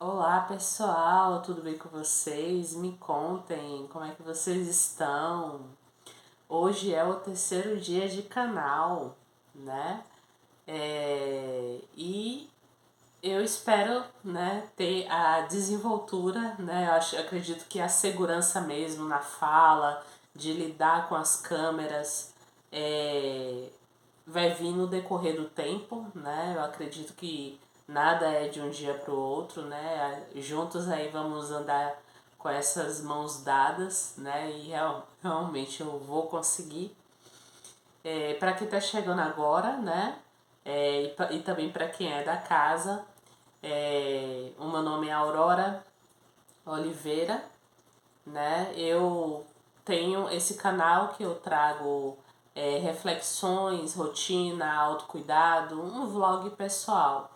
Olá pessoal, tudo bem com vocês? Me contem como é que vocês estão. Hoje é o terceiro dia de canal, né? E eu espero, né, ter a desenvoltura, né? Acredito que a segurança mesmo na fala, de lidar com as câmeras, é, vai vir no decorrer do tempo, né? Eu acredito que nada é de um dia para o outro, né? Juntos aí vamos andar com essas mãos dadas, né? E realmente eu vou conseguir. Para quem está chegando agora, né? E também para quem é da casa, o meu nome é Aurora Oliveira, né? Eu tenho esse canal que eu trago reflexões, rotina, autocuidado, um vlog pessoal.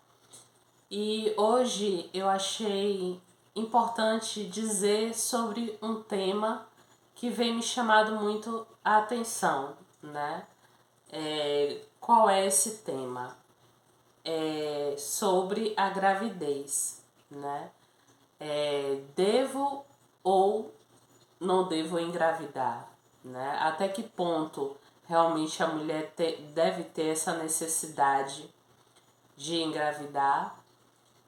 E hoje eu achei importante dizer sobre um tema que vem me chamado muito a atenção, né? Qual é esse tema? É sobre a gravidez, né? Devo ou não devo engravidar, né? Até que ponto realmente a mulher deve ter essa necessidade de engravidar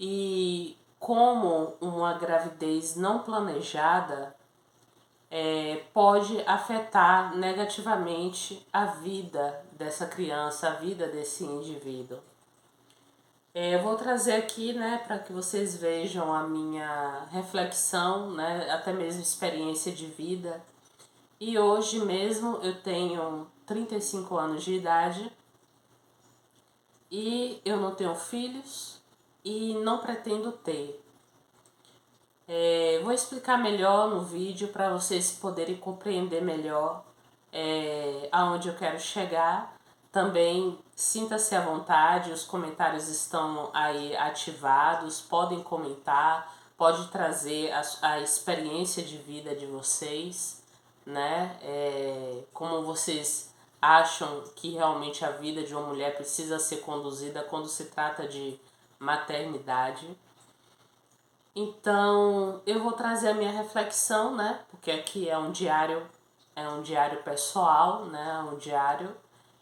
e como uma gravidez não planejada pode afetar negativamente a vida dessa criança, a vida desse indivíduo. Eu vou trazer aqui, né, para que vocês vejam a minha reflexão, né, até mesmo experiência de vida. E hoje mesmo eu tenho 35 anos de idade e eu não tenho filhos e não pretendo ter. Vou explicar melhor no vídeo para vocês poderem compreender melhor aonde eu quero chegar. Também sinta-se à vontade, os comentários estão aí ativados, podem comentar, pode trazer a experiência de vida de vocês, né? Como vocês acham que realmente a vida de uma mulher precisa ser conduzida quando se trata de maternidade. Então, eu vou trazer a minha reflexão, né? Porque aqui é um diário pessoal, né? Um diário.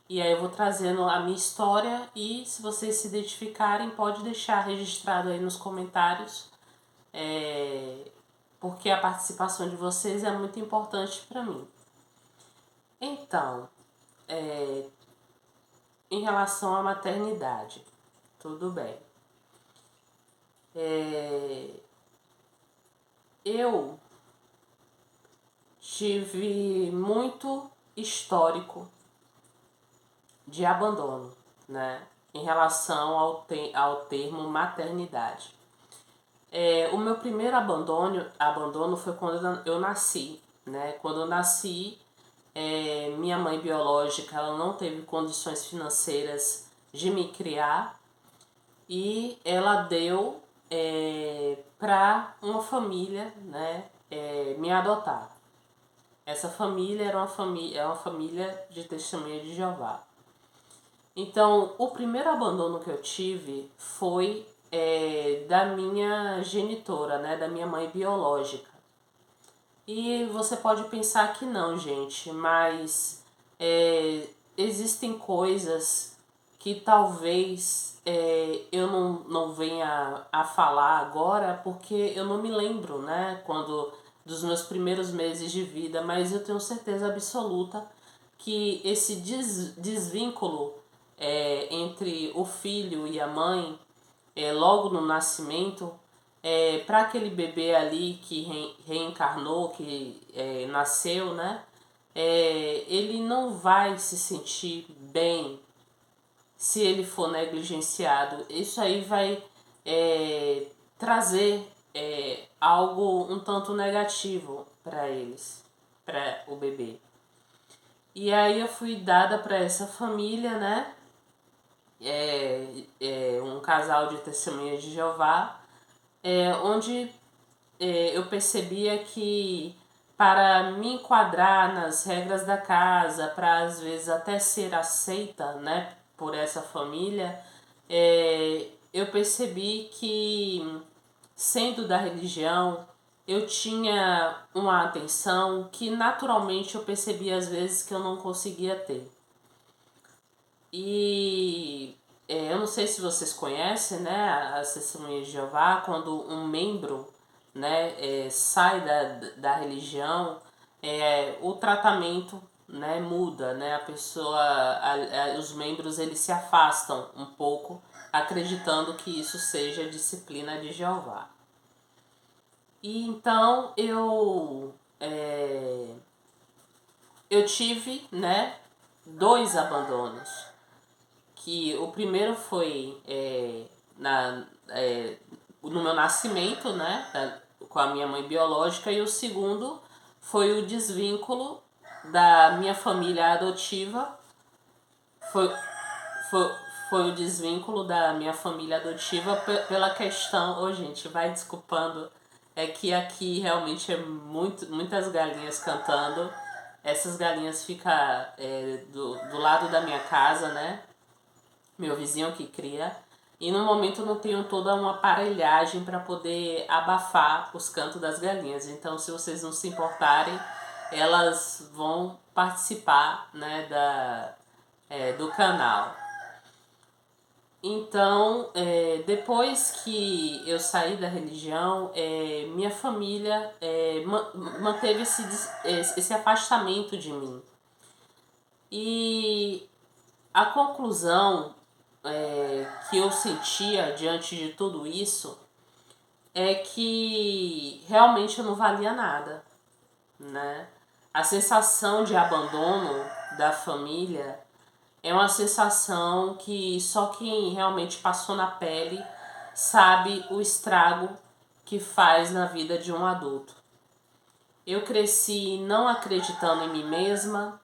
E aí eu vou trazendo a minha história e se vocês se identificarem, pode deixar registrado aí nos comentários, porque a participação de vocês é muito importante para mim. Então, em relação à maternidade, tudo bem. Eu tive muito histórico de abandono, né? Em relação ao termo maternidade. O meu primeiro abandono foi quando eu nasci, né? Quando eu nasci, minha mãe biológica ela não teve condições financeiras de me criar e ela deu para uma família, né? Me adotar. Essa família é uma família de testemunha de Jeová. Então, o primeiro abandono que eu tive foi da minha genitora, né, da minha mãe biológica. E você pode pensar que não, gente, mas existem coisas que talvez eu não venha a falar agora porque eu não me lembro, né, quando dos meus primeiros meses de vida, mas eu tenho certeza absoluta que esse desvínculo entre o filho e a mãe, logo no nascimento, para aquele bebê ali que reencarnou, que nasceu, né? Ele não vai se sentir bem se ele for negligenciado. Isso aí vai trazer algo um tanto negativo para eles, para o bebê. E aí eu fui dada para essa família, né? Um casal de testemunhas de Jeová, onde eu percebia que para me enquadrar nas regras da casa, para às vezes até ser aceita, né, por essa família, eu percebi que sendo da religião, eu tinha uma atenção que naturalmente eu percebia às vezes que eu não conseguia ter. E eu não sei se vocês conhecem, né, as Testemunhas de Jeová, quando um membro, né, sai da religião, o tratamento, né, muda, né, a pessoa, os membros eles se afastam um pouco, acreditando que isso seja disciplina de Jeová. E então eu tive, né, 2 abandonos. Que o primeiro foi no meu nascimento, né, com a minha mãe biológica, e o segundo foi o desvínculo da minha família adotiva. Foi, foi, foi o desvínculo da minha família adotiva pela questão. Ô, gente, vai desculpando. É que aqui realmente é muitas galinhas cantando. Essas galinhas ficam do lado da minha casa, né? Meu vizinho que cria. E no momento eu não tenho toda uma aparelhagem para poder abafar os cantos das galinhas. Então, se vocês não se importarem, elas vão participar, né, do canal. Então, depois que eu saí da religião, minha família manteve esse afastamento de mim. E a conclusão que eu sentia diante de tudo isso é que realmente eu não valia nada, né? A sensação de abandono da família é uma sensação que só quem realmente passou na pele sabe o estrago que faz na vida de um adulto. Eu cresci não acreditando em mim mesma,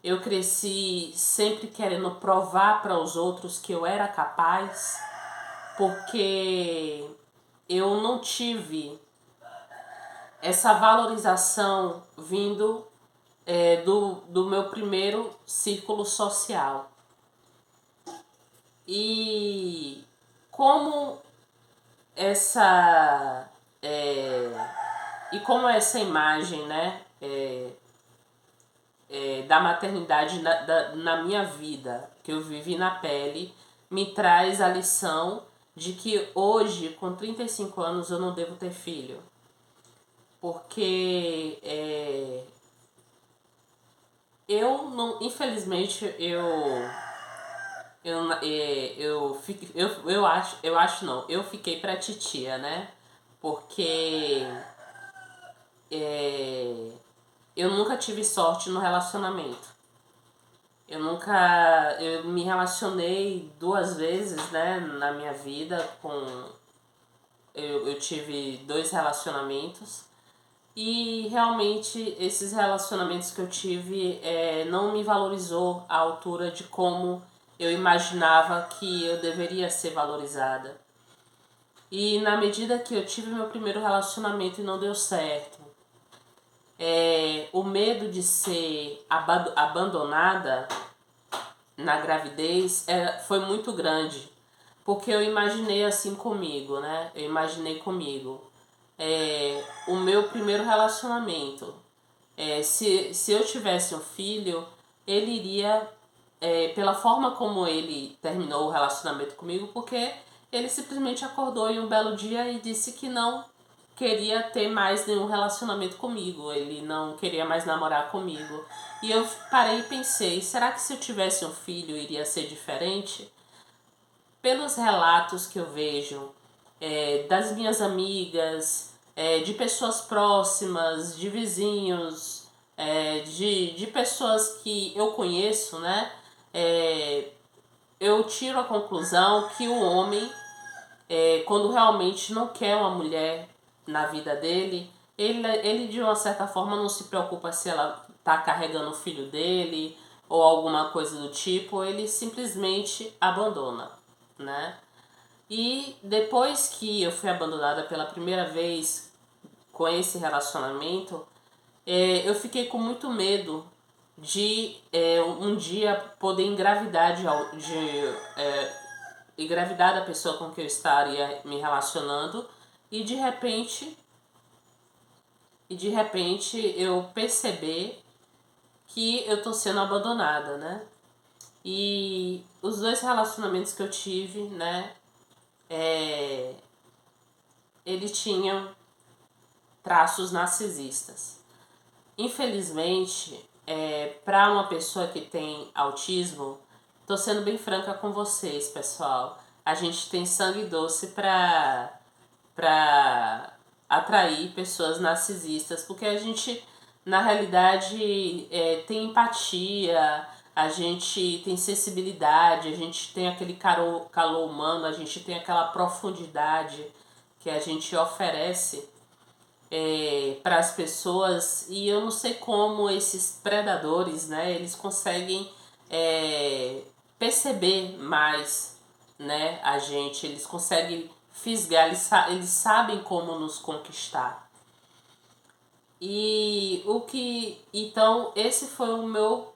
eu cresci sempre querendo provar para os outros que eu era capaz, porque eu não tive essa valorização vindo do meu primeiro círculo social. E como essa imagem, né, da maternidade na minha vida, que eu vivi na pele, me traz a lição de que hoje, com 35 anos, eu não devo ter filho. Porque eu não, infelizmente, eu acho não, eu fiquei pra titia, né? Porque eu nunca tive sorte no relacionamento. Eu me relacionei 2 vezes, né, na minha vida eu tive 2 relacionamentos e realmente esses relacionamentos que eu tive não me valorizou à altura de como eu imaginava que eu deveria ser valorizada. E na medida que eu tive meu primeiro relacionamento e não deu certo, o medo de ser abandonada na gravidez foi muito grande. Porque eu imaginei assim comigo, né? Eu imaginei comigo. O meu primeiro relacionamento. Se eu tivesse um filho, ele iria, pela forma como ele terminou o relacionamento comigo, porque ele simplesmente acordou em um belo dia e disse que não queria ter mais nenhum relacionamento comigo, ele não queria mais namorar comigo. E eu parei e pensei, será que se eu tivesse um filho iria ser diferente? Pelos relatos que eu vejo das minhas amigas, de pessoas próximas, de vizinhos, de pessoas que eu conheço, né? Eu tiro a conclusão que o homem, quando realmente não quer uma mulher na vida dele, ele de uma certa forma não se preocupa se ela está carregando o filho dele ou alguma coisa do tipo, ele simplesmente abandona, né? E depois que eu fui abandonada pela primeira vez com esse relacionamento, eu fiquei com muito medo de um dia poder engravidar da pessoa com que eu estaria me relacionando e de repente eu perceber que eu tô sendo abandonada, né? E os 2 relacionamentos que eu tive, né, eles tinham traços narcisistas. Infelizmente, para uma pessoa que tem autismo, tô sendo bem franca com vocês, pessoal. A gente tem sangue doce para atrair pessoas narcisistas, porque a gente, na realidade, tem empatia, a gente tem sensibilidade, a gente tem aquele calor humano, a gente tem aquela profundidade que a gente oferece para as pessoas, e eu não sei como esses predadores, né, eles conseguem perceber mais, né, a gente, eles conseguem fisgar, eles sabem como nos conquistar. E o que, então, esse foi o meu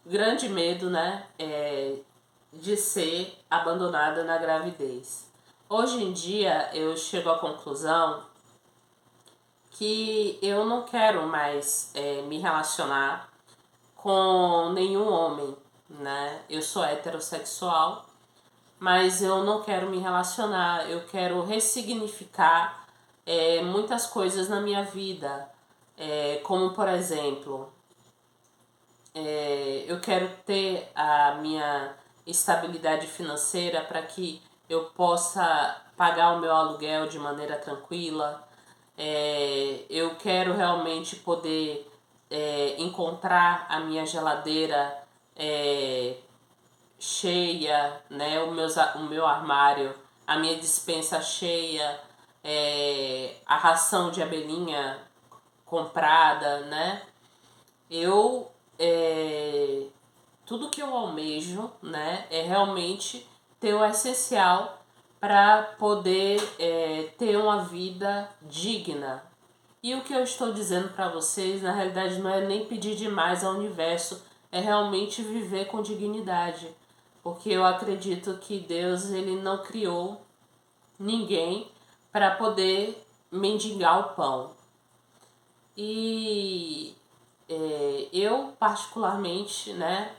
grande medo, né, de ser abandonada na gravidez. Hoje em dia eu chego à conclusão que eu não quero mais me relacionar com nenhum homem, né? Eu sou heterossexual, mas eu não quero me relacionar, eu quero ressignificar muitas coisas na minha vida, como por exemplo, eu quero ter a minha estabilidade financeira para que eu possa pagar o meu aluguel de maneira tranquila. Eu quero realmente poder encontrar a minha geladeira cheia, né? O meu armário, a minha despensa cheia, a ração de abelhinha comprada, né? Eu tudo que eu almejo, né, é realmente ter o essencial para poder ter uma vida digna. E o que eu estou dizendo para vocês, na realidade, não é nem pedir demais ao universo, é realmente viver com dignidade. Porque eu acredito que Deus ele não criou ninguém para poder mendigar o pão. E eu particularmente, né,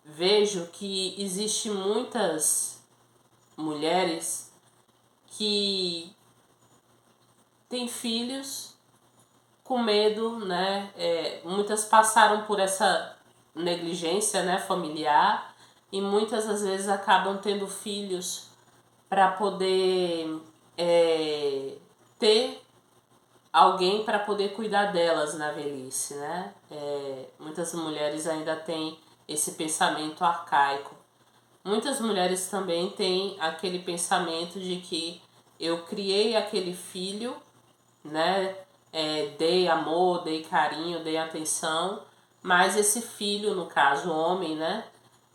vejo que existe muitas mulheres que têm filhos com medo, né? Muitas passaram por essa negligência, né, familiar, e muitas às vezes acabam tendo filhos para poder ter alguém para poder cuidar delas na velhice, né? Muitas mulheres ainda têm esse pensamento arcaico. Muitas mulheres também têm aquele pensamento de que eu criei aquele filho, né? Dei amor, dei carinho, dei atenção, mas esse filho, no caso homem, né?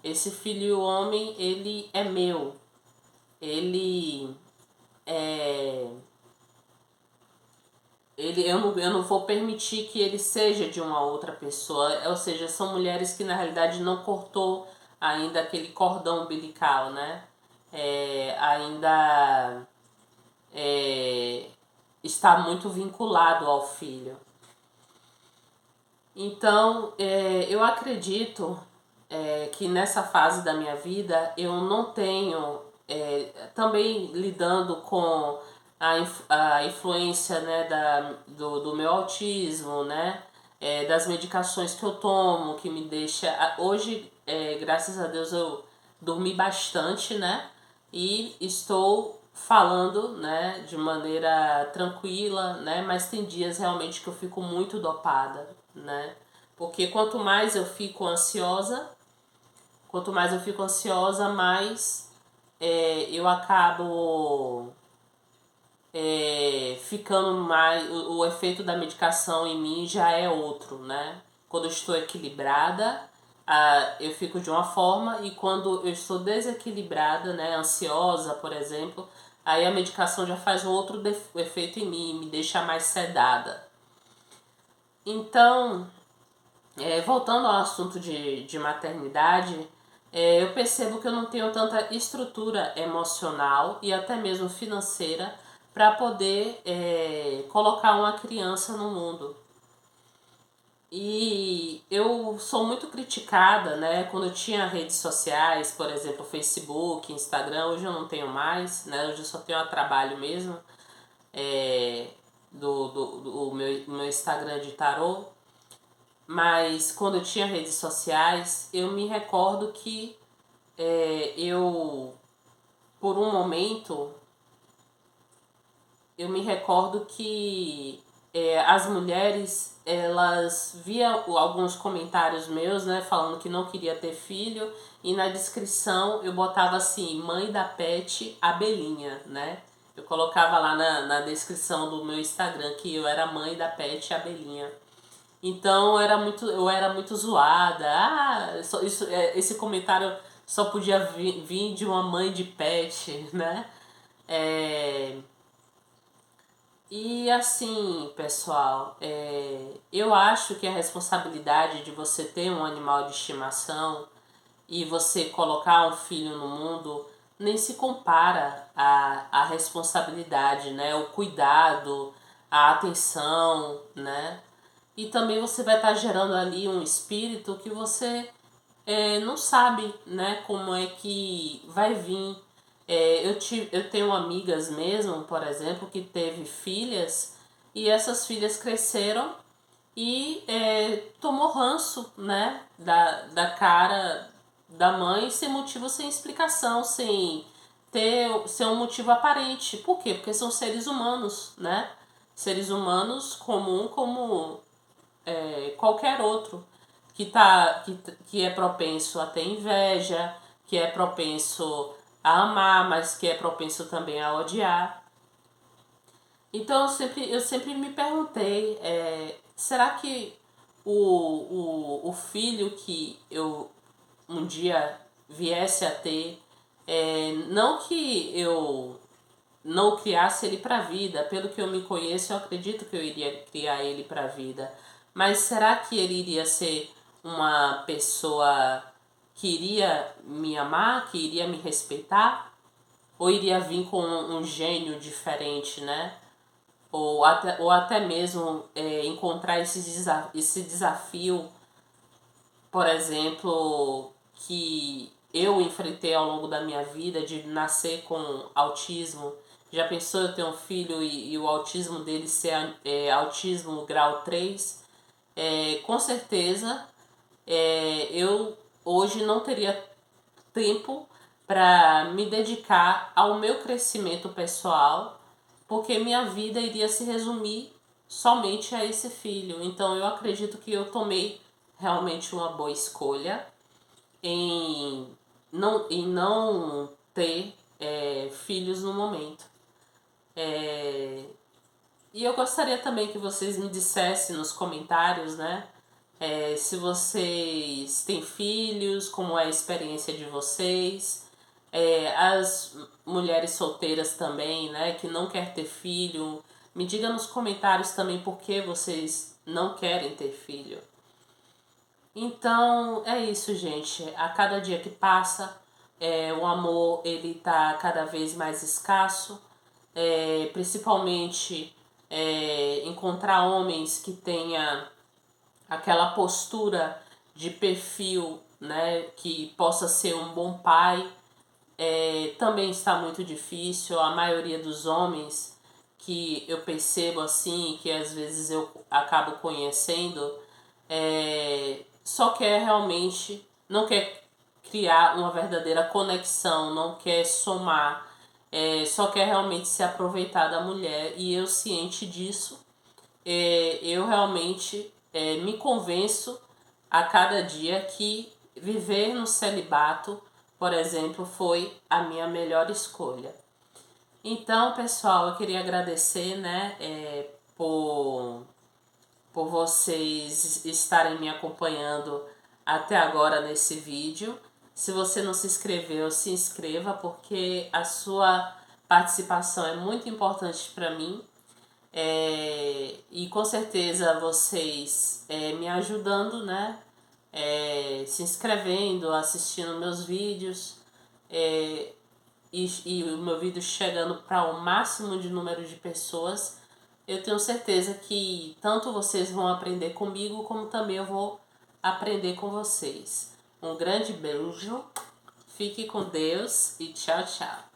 Esse filho homem, ele é meu. Ele eu não vou permitir que ele seja de uma outra pessoa. Ou seja, são mulheres que na realidade não cortou ainda aquele cordão umbilical, né? Ainda está muito vinculado ao filho. Então, eu acredito que nessa fase da minha vida eu não tenho, também lidando com a influência, né, do meu autismo, né, das medicações que eu tomo, que me deixa... Hoje, graças a Deus, eu dormi bastante, né, e estou falando, né, de maneira tranquila, né, mas tem dias realmente que eu fico muito dopada, né, porque quanto mais eu fico ansiosa, mais eu acabo ficando mais... O efeito da medicação em mim já é outro, né? Quando eu estou equilibrada, eu fico de uma forma, e quando eu estou desequilibrada, né, ansiosa, por exemplo, aí a medicação já faz um outro efeito em mim, me deixa mais sedada. Então, voltando ao assunto de maternidade, eu percebo que eu não tenho tanta estrutura emocional e até mesmo financeira para poder colocar uma criança no mundo. E eu sou muito criticada, né? Quando eu tinha redes sociais, por exemplo, Facebook, Instagram, hoje eu não tenho mais, né? Hoje eu só tenho a trabalho mesmo, é, do meu Instagram de tarô. Mas quando eu tinha redes sociais, eu me recordo que eu, por um momento, eu me recordo que as mulheres, elas viam alguns comentários meus, né, falando que não queria ter filho, e na descrição eu botava assim, mãe da pet Abelhinha, né? Eu colocava lá na descrição do meu Instagram que eu era mãe da pet Abelhinha. Então eu era muito zoada. Esse comentário só podia vir de uma mãe de pet, né? É, e assim, pessoal, eu acho que a responsabilidade de você ter um animal de estimação e você colocar um filho no mundo nem se compara à responsabilidade, né? O cuidado, a atenção, né? E também você vai estar gerando ali um espírito que você não sabe, né, como é que vai vir. Eu tenho amigas mesmo, por exemplo, que teve filhas e essas filhas cresceram e tomou ranço, né, da cara da mãe sem motivo, sem explicação, sem ser um motivo aparente. Por quê? Porque são seres humanos, né? Seres humanos comum como qualquer outro que é propenso a ter inveja, que é propenso a amar, mas que é propenso também a odiar. Então eu sempre me perguntei, será que o filho que eu um dia viesse a ter, não que eu não criasse ele para a vida, pelo que eu me conheço, eu acredito que eu iria criar ele para a vida. Mas será que ele iria ser uma pessoa que iria me amar, que iria me respeitar? Ou iria vir com um gênio diferente, né? Ou até mesmo encontrar esse desafio, por exemplo, que eu enfrentei ao longo da minha vida de nascer com autismo. Já pensou eu ter um filho e o autismo dele ser autismo grau 3? Com certeza eu hoje não teria tempo para me dedicar ao meu crescimento pessoal, porque minha vida iria se resumir somente a esse filho. Então eu acredito que eu tomei realmente uma boa escolha em não ter filhos no momento. E eu gostaria também que vocês me dissessem nos comentários, né? Se vocês têm filhos, como é a experiência de vocês. As mulheres solteiras também, né? Que não quer ter filho. Me diga nos comentários também por que vocês não querem ter filho. Então é isso, gente. A cada dia que passa, o amor ele tá cada vez mais escasso. Principalmente encontrar homens que tenha aquela postura de perfil, né, que possa ser um bom pai, também está muito difícil. A maioria dos homens que eu percebo assim, que às vezes eu acabo conhecendo, só quer realmente, não quer criar uma verdadeira conexão, não quer somar, só quer realmente se aproveitar da mulher. E eu, ciente disso, eu realmente me convenço a cada dia que viver no celibato, por exemplo, foi a minha melhor escolha. Então, pessoal, eu queria agradecer, né, por vocês estarem me acompanhando até agora nesse vídeo. Se você não se inscreveu, se inscreva, porque a sua participação é muito importante para mim. E com certeza vocês me ajudando, né? se inscrevendo, assistindo meus vídeos, e o meu vídeo chegando para o máximo de número de pessoas, eu tenho certeza que tanto vocês vão aprender comigo, como também eu vou aprender com vocês. Um grande beijo, fique com Deus e tchau, tchau.